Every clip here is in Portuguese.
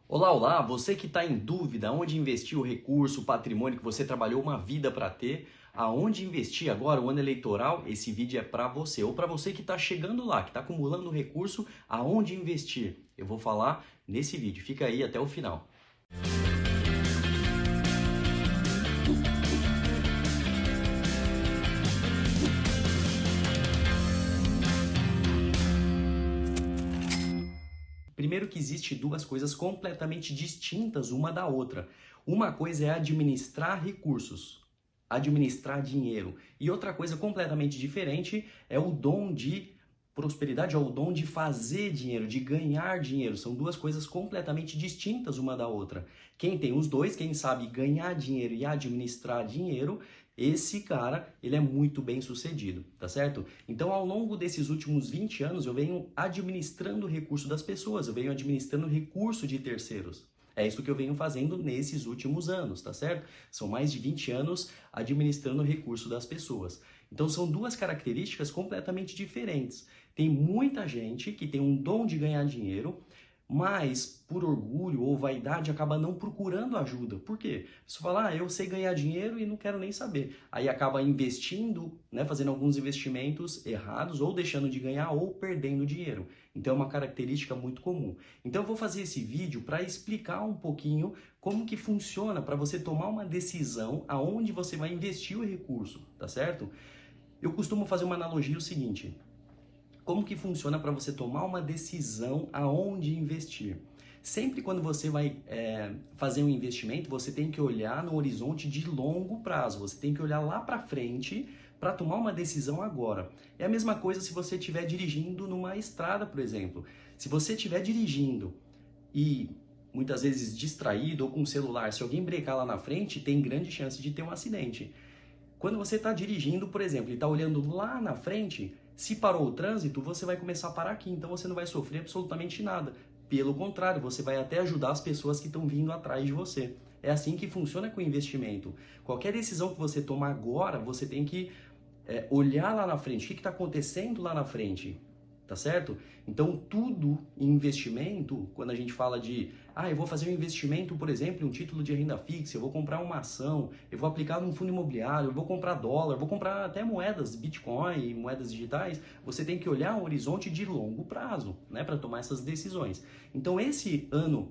Olá, olá! Você que está em dúvida onde investir o recurso, o patrimônio que você trabalhou uma vida para ter, aonde investir agora, o ano eleitoral, esse vídeo é para você. Ou para você que está chegando lá, que está acumulando recurso, aonde investir. Eu vou falar nesse vídeo. Fica aí até o final. Primeiro que existe duas coisas completamente distintas uma da outra. Uma coisa é administrar recursos, administrar dinheiro. E outra coisa completamente diferente é o dom de prosperidade, é o dom de fazer dinheiro, de ganhar dinheiro. São duas coisas completamente distintas uma da outra. Quem tem os dois, quem sabe ganhar dinheiro e administrar dinheiro, esse cara, ele é muito bem sucedido, tá certo? Então, ao longo desses últimos 20 anos, eu venho administrando o recurso das pessoas, eu venho administrando o recurso de terceiros. É isso que eu venho fazendo nesses últimos anos, tá certo? São mais de 20 anos administrando o recurso das pessoas. Então, são duas características completamente diferentes. Tem muita gente que tem um dom de ganhar dinheiro, mas por orgulho ou vaidade acaba não procurando ajuda. Por quê? Você fala, eu sei ganhar dinheiro e não quero nem saber. Aí acaba investindo, né, fazendo alguns investimentos errados, ou deixando de ganhar ou perdendo dinheiro. Então é uma característica muito comum. Então eu vou fazer esse vídeo para explicar um pouquinho como que funciona para você tomar uma decisão aonde você vai investir o recurso, tá certo? Eu costumo fazer uma analogia o seguinte: como que funciona para você tomar uma decisão aonde investir? Sempre quando você vai fazer um investimento, você tem que olhar no horizonte de longo prazo. Você tem que olhar lá para frente para tomar uma decisão agora. É a mesma coisa se você estiver dirigindo numa estrada, por exemplo. Se você estiver dirigindo e muitas vezes distraído ou com o celular, se alguém brecar lá na frente, tem grande chance de ter um acidente. Quando você está dirigindo, por exemplo, e está olhando lá na frente, se parou o trânsito, você vai começar a parar aqui, então você não vai sofrer absolutamente nada. Pelo contrário, você vai até ajudar as pessoas que estão vindo atrás de você. É assim que funciona com o investimento. Qualquer decisão que você tomar agora, você tem que olhar lá na frente. O que está acontecendo lá na frente? Tá certo? Então, tudo em investimento, quando a gente fala de, eu vou fazer um investimento, por exemplo, em um título de renda fixa, eu vou comprar uma ação, eu vou aplicar num fundo imobiliário, eu vou comprar dólar, vou comprar até moedas, Bitcoin, moedas digitais, você tem que olhar um horizonte de longo prazo, né, para tomar essas decisões. Então, esse ano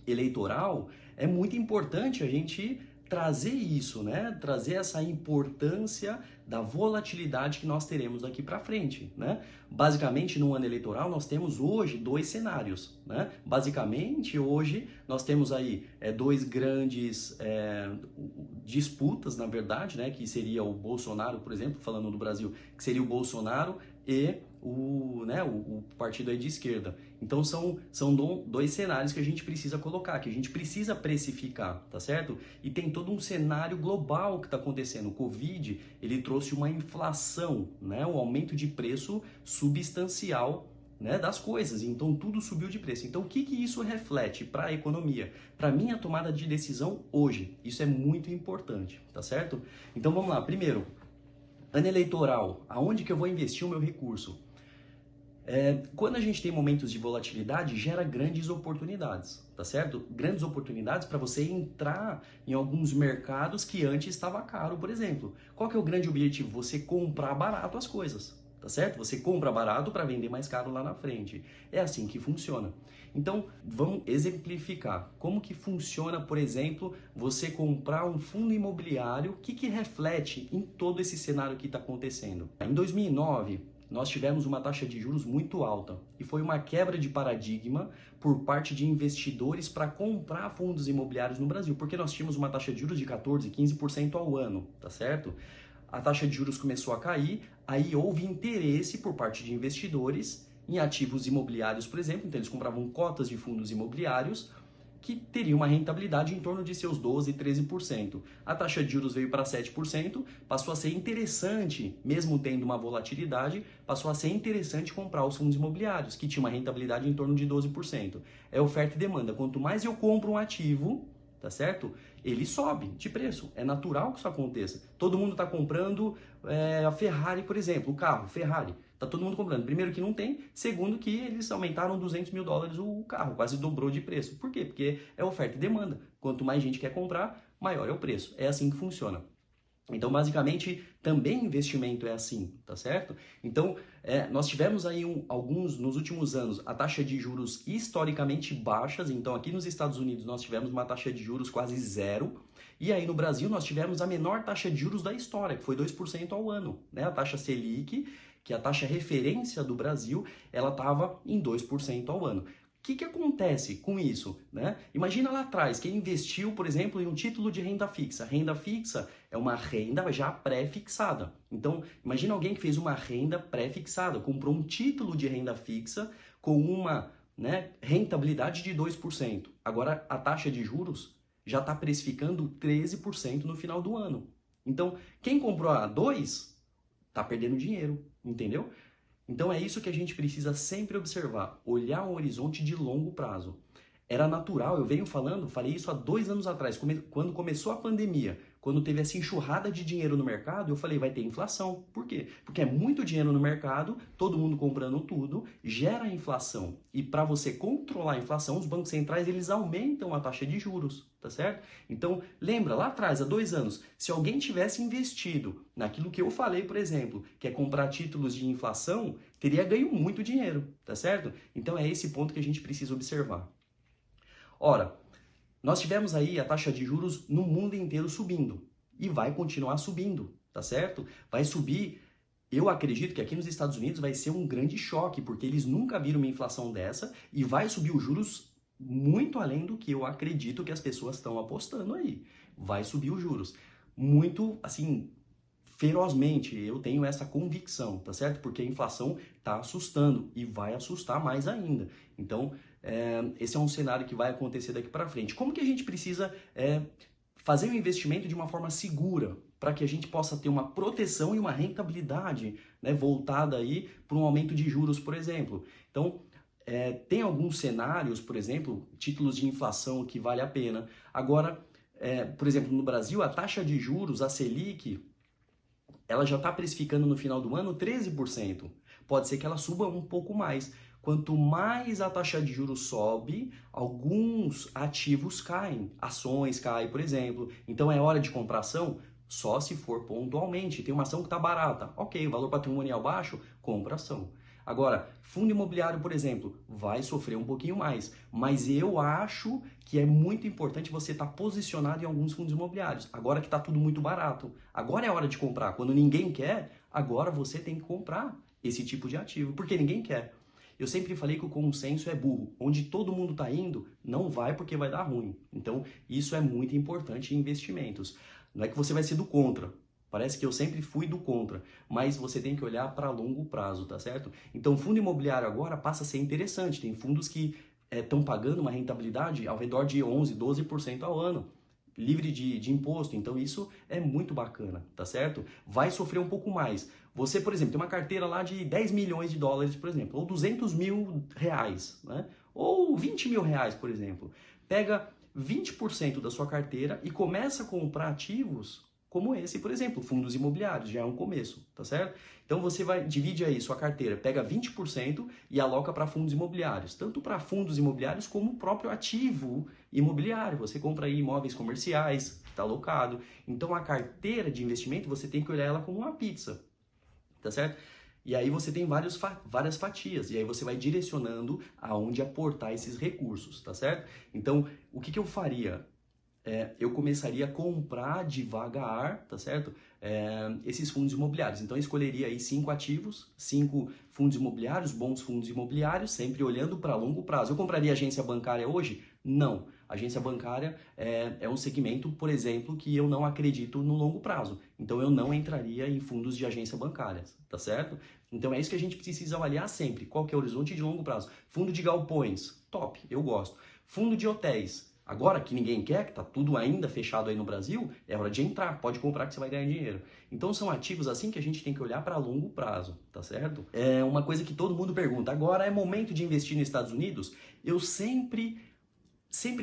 eleitoral, é muito importante a gente trazer isso, né? Trazer essa importância da volatilidade que nós teremos daqui para frente, né? Basicamente, no ano eleitoral, nós temos hoje dois cenários, né? Basicamente, hoje, nós temos aí dois grandes disputas, na verdade, né? Que seria o Bolsonaro, por exemplo, falando do Brasil, que seria o Bolsonaro e o partido aí de esquerda. Então são dois cenários que a gente precisa colocar, que a gente precisa precificar, tá certo? E tem todo um cenário global que está acontecendo. O Covid, ele trouxe uma inflação, né? Um aumento de preço substancial, né, das coisas, então tudo subiu de preço. Então o que isso reflete para a economia? Para minha tomada de decisão hoje, isso é muito importante, tá certo? Então vamos lá, primeiro, ano eleitoral, aonde que eu vou investir o meu recurso? Quando a gente tem momentos de volatilidade, gera grandes oportunidades, tá certo? Grandes oportunidades para você entrar em alguns mercados que antes estava caro, por exemplo. Qual que é o grande objetivo? Você comprar barato as coisas, tá certo? Você compra barato para vender mais caro lá na frente. É assim que funciona. Então, vamos exemplificar. Como que funciona, por exemplo, você comprar um fundo imobiliário, o que reflete em todo esse cenário que está acontecendo? Em 2009, nós tivemos uma taxa de juros muito alta e foi uma quebra de paradigma por parte de investidores para comprar fundos imobiliários no Brasil, porque nós tínhamos uma taxa de juros de 14%, 15% ao ano, tá certo? A taxa de juros começou a cair, aí houve interesse por parte de investidores em ativos imobiliários, por exemplo, então eles compravam cotas de fundos imobiliários que teriam uma rentabilidade em torno de seus 12%, 13%. A taxa de juros veio para 7%, passou a ser interessante, mesmo tendo uma volatilidade, passou a ser interessante comprar os fundos imobiliários, que tinha uma rentabilidade em torno de 12%. É oferta e demanda. Quanto mais eu compro um ativo, tá certo? Ele sobe de preço. É natural que isso aconteça. Todo mundo está comprando a Ferrari, por exemplo, o carro Ferrari. Tá todo mundo comprando. Primeiro que não tem, segundo que eles aumentaram $200 mil o carro, quase dobrou de preço. Por quê? Porque é oferta e demanda. Quanto mais gente quer comprar, maior é o preço. É assim que funciona. Então, basicamente, também investimento é assim, tá certo? Então, nós tivemos aí nos últimos anos, a taxa de juros historicamente baixas. Então, aqui nos Estados Unidos, nós tivemos uma taxa de juros quase zero. E aí, no Brasil, nós tivemos a menor taxa de juros da história, que foi 2% ao ano, né? A taxa Selic, que é a taxa referência do Brasil, ela estava em 2% ao ano. O que acontece com isso, né? Imagina lá atrás, quem investiu, por exemplo, em um título de renda fixa. Renda fixa é uma renda já pré-fixada. Então, imagina alguém que fez uma renda pré-fixada, comprou um título de renda fixa com uma, né, rentabilidade de 2%. Agora, a taxa de juros já está precificando 13% no final do ano. Então, quem comprou a 2% está perdendo dinheiro, entendeu? Então é isso que a gente precisa sempre observar, olhar um horizonte de longo prazo. Era natural, eu falei isso há 2 anos atrás, quando começou a pandemia, quando teve essa enxurrada de dinheiro no mercado, eu falei, vai ter inflação. Por quê? Porque é muito dinheiro no mercado, todo mundo comprando tudo, gera inflação. E para você controlar a inflação, os bancos centrais, eles aumentam a taxa de juros, tá certo? Então, lembra, lá atrás, há 2 anos, se alguém tivesse investido naquilo que eu falei, por exemplo, que é comprar títulos de inflação, teria ganho muito dinheiro, tá certo? Então é esse ponto que a gente precisa observar. Ora, nós tivemos aí a taxa de juros no mundo inteiro subindo e vai continuar subindo, tá certo? Vai subir, eu acredito que aqui nos Estados Unidos vai ser um grande choque, porque eles nunca viram uma inflação dessa e vai subir os juros muito além do que eu acredito que as pessoas estão apostando aí. Vai subir os juros muito, assim, ferozmente, eu tenho essa convicção, tá certo? Porque a inflação está assustando e vai assustar mais ainda. Então, esse é um cenário que vai acontecer daqui para frente. Como que a gente precisa fazer o investimento de uma forma segura para que a gente possa ter uma proteção e uma rentabilidade, né, voltada aí para um aumento de juros, por exemplo? Então, tem alguns cenários, por exemplo, títulos de inflação que vale a pena. Agora, por exemplo, no Brasil, a taxa de juros, a Selic, ela já está precificando no final do ano 13%. Pode ser que ela suba um pouco mais. Quanto mais a taxa de juros sobe, alguns ativos caem. Ações caem, por exemplo. Então é hora de comprar ação? Só se for pontualmente. Tem uma ação que está barata. Ok, valor patrimonial baixo, compra ação. Agora, fundo imobiliário, por exemplo, vai sofrer um pouquinho mais, mas eu acho que é muito importante você estar posicionado em alguns fundos imobiliários, agora que está tudo muito barato. Agora é hora de comprar. Quando ninguém quer, agora você tem que comprar esse tipo de ativo, porque ninguém quer. Eu sempre falei que o consenso é burro. Onde todo mundo está indo, não vai porque vai dar ruim. Então, isso é muito importante em investimentos. Não é que você vai ser do contra. Parece que eu sempre fui do contra, mas você tem que olhar para longo prazo, tá certo? Então, fundo imobiliário agora passa a ser interessante. Tem fundos que estão pagando uma rentabilidade ao redor de 11%, 12% ao ano, livre de imposto. Então, isso é muito bacana, tá certo? Vai sofrer um pouco mais. Você, por exemplo, tem uma carteira lá de 10 milhões de dólares, por exemplo, ou 200 mil reais, né? Ou 20 mil reais, por exemplo. Pega 20% da sua carteira e começa a comprar ativos como esse, por exemplo, fundos imobiliários, já é um começo, tá certo? Então você divide aí sua carteira, pega 20% e aloca para fundos imobiliários, tanto para fundos imobiliários como o próprio ativo imobiliário. Você compra aí imóveis comerciais, está alocado. Então a carteira de investimento você tem que olhar ela como uma pizza, tá certo? E aí você tem várias fatias, e aí você vai direcionando aonde aportar esses recursos, tá certo? Então, o que eu faria? Eu começaria a comprar devagar, tá certo? Esses fundos imobiliários. Então, eu escolheria aí 5 ativos, 5 fundos imobiliários, bons fundos imobiliários, sempre olhando para longo prazo. Eu compraria agência bancária hoje? Não. Agência bancária é um segmento, por exemplo, que eu não acredito no longo prazo. Então, eu não entraria em fundos de agência bancária, tá certo? Então, é isso que a gente precisa avaliar sempre. Qual que é o horizonte de longo prazo? Fundo de galpões, top, eu gosto. Fundo de hotéis. Agora que ninguém quer, que está tudo ainda fechado aí no Brasil, é hora de entrar, pode comprar que você vai ganhar dinheiro. Então são ativos assim que a gente tem que olhar para longo prazo, tá certo? É uma coisa que todo mundo pergunta, agora é momento de investir nos Estados Unidos? Eu sempre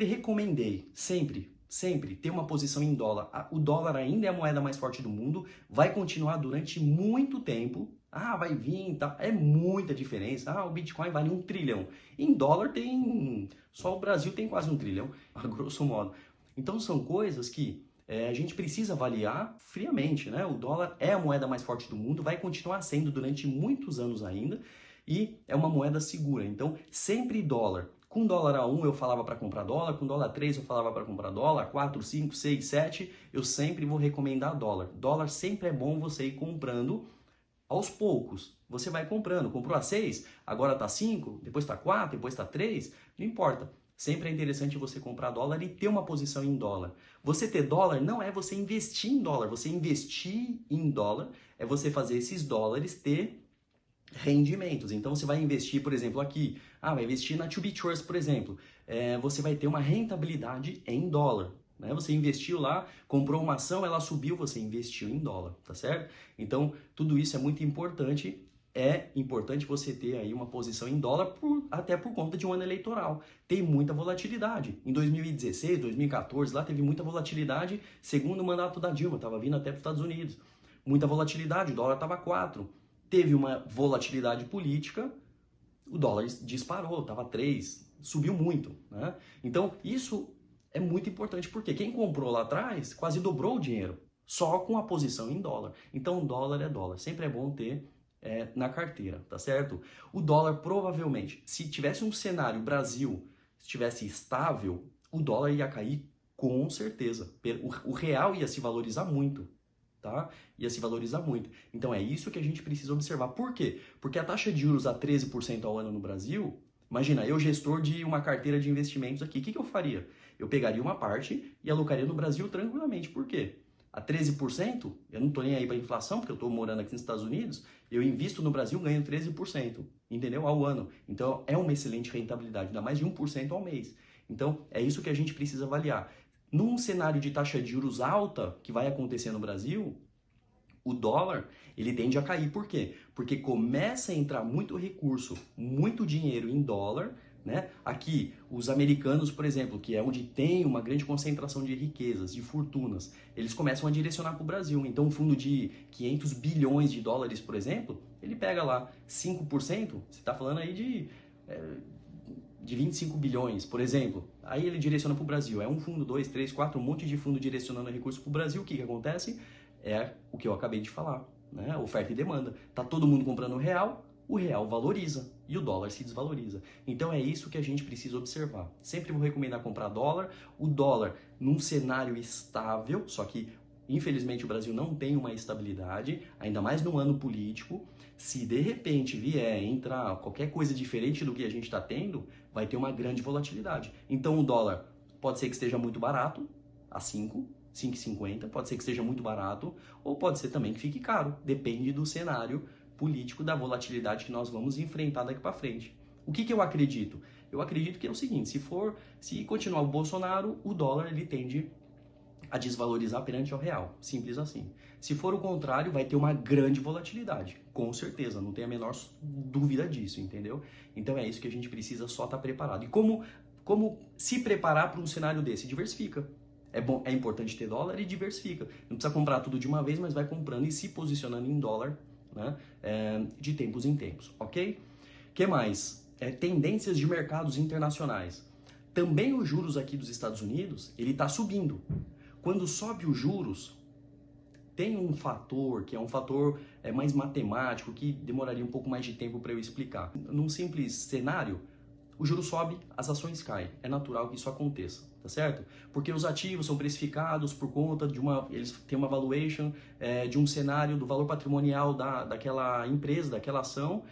recomendei, sempre ter uma posição em dólar. O dólar ainda é a moeda mais forte do mundo, vai continuar durante muito tempo, Ah, vai vir, tá? É muita diferença. Ah, o Bitcoin vale 1 trilhão. Em dólar tem... Só o Brasil tem quase 1 trilhão, a grosso modo. Então são coisas que a gente precisa avaliar friamente, né? O dólar é a moeda mais forte do mundo, vai continuar sendo durante muitos anos ainda e é uma moeda segura. Então, sempre dólar. Com dólar a 1 eu falava para comprar dólar, com dólar a 3 eu falava para comprar dólar, 4, 5, 6, 7 eu sempre vou recomendar dólar. Dólar sempre é bom você ir comprando aos poucos. Você vai comprando, comprou a 6, agora tá 5, depois tá 4, depois tá 3, não importa. Sempre é interessante você comprar dólar e ter uma posição em dólar. Você ter dólar não é você investir em dólar, você investir em dólar é você fazer esses dólares ter rendimentos. Então você vai investir, por exemplo, aqui, vai investir na 2B por exemplo, você vai ter uma rentabilidade em dólar. Né? Você investiu lá, comprou uma ação, ela subiu, você investiu em dólar, tá certo? Então tudo isso é muito importante. É importante você ter aí uma posição em dólar até por conta de um ano eleitoral. Tem muita volatilidade. Em 2016, 2014, lá teve muita volatilidade, segundo o mandato da Dilma, estava vindo até para os Estados Unidos. Muita volatilidade, o dólar estava 4. Teve uma volatilidade política, o dólar disparou, estava 3, subiu muito. Né? Então, isso é muito importante, porque quem comprou lá atrás quase dobrou o dinheiro, só com a posição em dólar. Então, dólar é dólar. Sempre é bom ter na carteira, tá certo? O dólar, provavelmente, se tivesse um cenário Brasil, estivesse estável, o dólar ia cair com certeza. O real ia se valorizar muito. Tá? Ia se valorizar muito. Então é isso que a gente precisa observar. Por quê? Porque a taxa de juros a 13% ao ano no Brasil, imagina, eu gestor de uma carteira de investimentos aqui, o que eu faria? Eu pegaria uma parte e alocaria no Brasil tranquilamente. Por quê? A 13%, eu não estou nem aí para inflação, porque eu estou morando aqui nos Estados Unidos, eu invisto no Brasil ganho 13%, entendeu? Ao ano. Então é uma excelente rentabilidade, dá mais de 1% ao mês. Então é isso que a gente precisa avaliar. Num cenário de taxa de juros alta que vai acontecer no Brasil, o dólar ele tende a cair. Por quê? Porque começa a entrar muito recurso, muito dinheiro em dólar, né? Aqui, os americanos, por exemplo, que é onde tem uma grande concentração de riquezas, de fortunas, eles começam a direcionar para o Brasil. Então, um fundo de 500 bilhões de dólares, por exemplo, ele pega lá 5%, você está falando aí de 25 bilhões, por exemplo. Aí ele direciona para o Brasil. É um fundo, 2, 3, 4, um monte de fundo direcionando recursos para o Brasil. O que acontece? É o que eu acabei de falar, né? Oferta e demanda. Tá todo mundo comprando real, o real valoriza e o dólar se desvaloriza. Então é isso que a gente precisa observar. Sempre vou recomendar comprar dólar. O dólar num cenário estável, só que infelizmente o Brasil não tem uma estabilidade, ainda mais no ano político. Se de repente vier entrar qualquer coisa diferente do que a gente está tendo, vai ter uma grande volatilidade. Então o dólar pode ser que esteja muito barato, a 5,50, pode ser que esteja muito barato, ou pode ser também que fique caro. Depende do cenário político, da volatilidade que nós vamos enfrentar daqui para frente. O que eu acredito? Eu acredito que é o seguinte, se continuar o Bolsonaro, o dólar ele tende a desvalorizar perante ao real, simples assim. Se for o contrário, vai ter uma grande volatilidade, com certeza, não tem a menor dúvida disso, entendeu? Então é isso que a gente precisa só estar preparado. E como se preparar para um cenário desse? Diversifica. É importante ter dólar e diversifica. Não precisa comprar tudo de uma vez, mas vai comprando e se posicionando em dólar, né, de tempos em tempos, ok? O que mais? Tendências de mercados internacionais. Também os juros aqui dos Estados Unidos, ele está subindo. Quando sobe os juros, tem um fator que é um fator mais matemático, que demoraria um pouco mais de tempo para eu explicar. Num simples cenário, o juro sobe, as ações caem. É natural que isso aconteça, tá certo? Porque os ativos são precificados por conta de eles têm uma valuation de um cenário do valor patrimonial daquela empresa, daquela ação,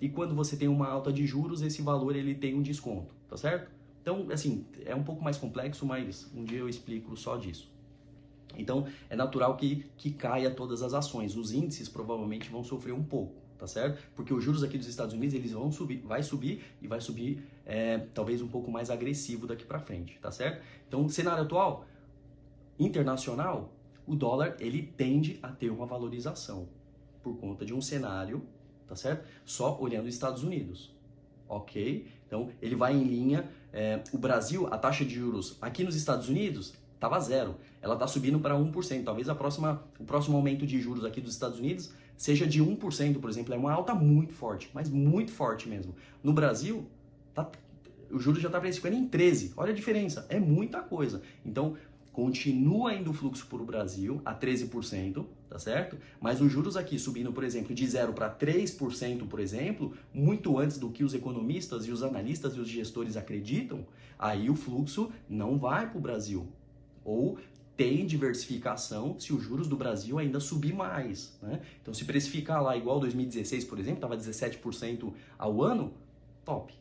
e quando você tem uma alta de juros, esse valor ele tem um desconto, tá certo? Então, assim, é um pouco mais complexo, mas um dia eu explico só disso. Então, é natural que caia todas as ações. Os índices provavelmente vão sofrer um pouco, tá certo? Porque os juros aqui dos Estados Unidos, eles vão subir, vai subir talvez um pouco mais agressivo daqui para frente, tá certo? Então, cenário atual, internacional, o dólar, ele tende a ter uma valorização por conta de um cenário, tá certo? Só olhando os Estados Unidos, ok? Então, ele vai em linha. O Brasil, a taxa de juros aqui nos Estados Unidos, Tava zero. Ela está subindo para 1%. Talvez o próximo aumento de juros aqui dos Estados Unidos seja de 1%, por exemplo. É uma alta muito forte, mas muito forte mesmo. No Brasil, o juros já está precificando em 13%. Olha a diferença, é muita coisa. Então, continua indo o fluxo para o Brasil a 13%, tá certo? Mas os juros aqui subindo, por exemplo, de 0 para 3%, por exemplo, muito antes do que os economistas e os analistas e os gestores acreditam, aí o fluxo não vai para o Brasil. Ou tem diversificação se os juros do Brasil ainda subir mais, né? Então, se precificar lá igual 2016, por exemplo, estava 17% ao ano, top.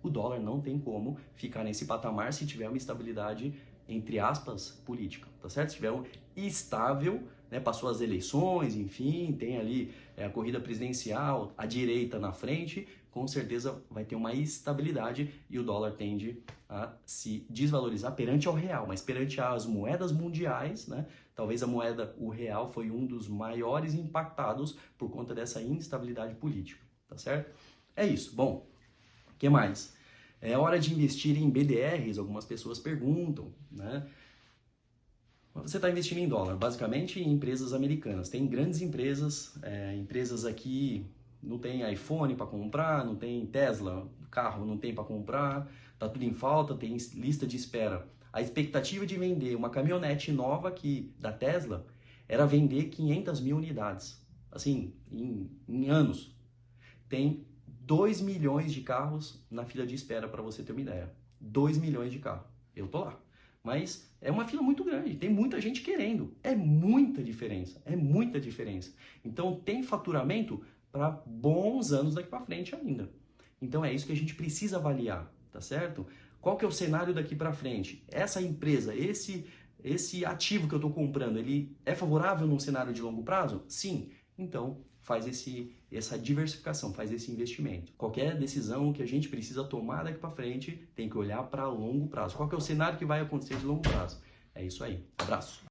O dólar não tem como ficar nesse patamar se tiver uma estabilidade, entre aspas, política, tá certo? Se tiver um estável, né, passou as eleições, enfim, tem ali a corrida presidencial, a direita na frente, com certeza vai ter uma estabilidade e o dólar tende a se desvalorizar perante ao real, mas perante as moedas mundiais, né, talvez o real foi um dos maiores impactados por conta dessa instabilidade política, tá certo? É isso. Bom, o que mais? É hora de investir em BDRs, algumas pessoas perguntam, né? Você está investindo em dólar, basicamente em empresas americanas. Tem grandes empresas, empresas aqui não tem iPhone para comprar, não tem Tesla, carro não tem para comprar, tá tudo em falta, tem lista de espera. A expectativa de vender uma caminhonete nova aqui da Tesla era vender 500 mil unidades, assim, em anos. Tem 2 milhões de carros na fila de espera, para você ter uma ideia. 2 milhões de carros. Eu tô lá. Mas é uma fila muito grande, tem muita gente querendo. É muita diferença, é muita diferença. Então tem faturamento para bons anos daqui para frente ainda. Então é isso que a gente precisa avaliar, tá certo? Qual que é o cenário daqui para frente? Essa empresa, esse ativo que eu estou comprando, ele é favorável num cenário de longo prazo? Sim. Então faz essa diversificação, faz esse investimento. Qualquer decisão que a gente precisa tomar daqui para frente tem que olhar para longo prazo. Qual que é o cenário que vai acontecer de longo prazo? É isso aí. Abraço.